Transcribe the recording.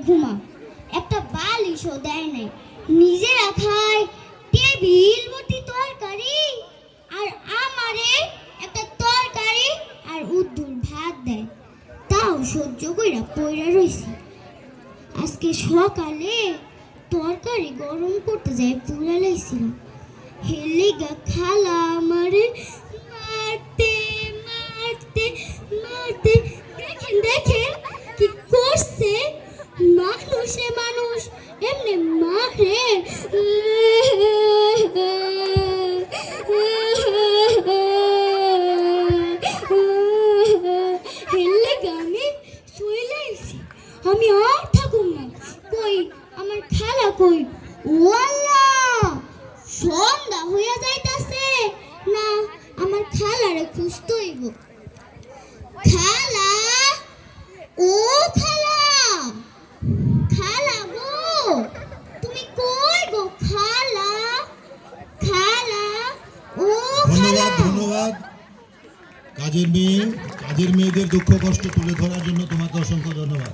ঘুমা, একটা বালিশও দেয় নাই, নিজেরা খায় টেবিল ভর্তি তরকারি, আর আমারে একটা তরকারি আর উদ্দুর ভাত দেয়, তাও সহ্য কইরা পইরা রইছি। আজকে সকালে তরকারি গরম করতে যায় পুরা লাইছিলাম, হেলিগা খালা আমারে মারতে মারতে মারতে, দেখেন দেখেন কি করছে, মানুষ রে মানুষ এমনি মারে। হেলিগা আমি চলে আইছি, আমি আর থাকুম না। কই আমার খালা কই? ওয়াল্লাহ, সন্ধ্যা হইয়া যাইতাছে, না আমার খালারে খুঁজতে হইব। খালা, ও খালা, খালা গো, তুমি কই গো খালা? খালা, ও খালা। ধন্যবাদ ধন্যবাদ। কাজের মেয়েদের দুঃখ কষ্ট তুলে ধরার জন্য তোমাকে অসংখ্য ধন্যবাদ।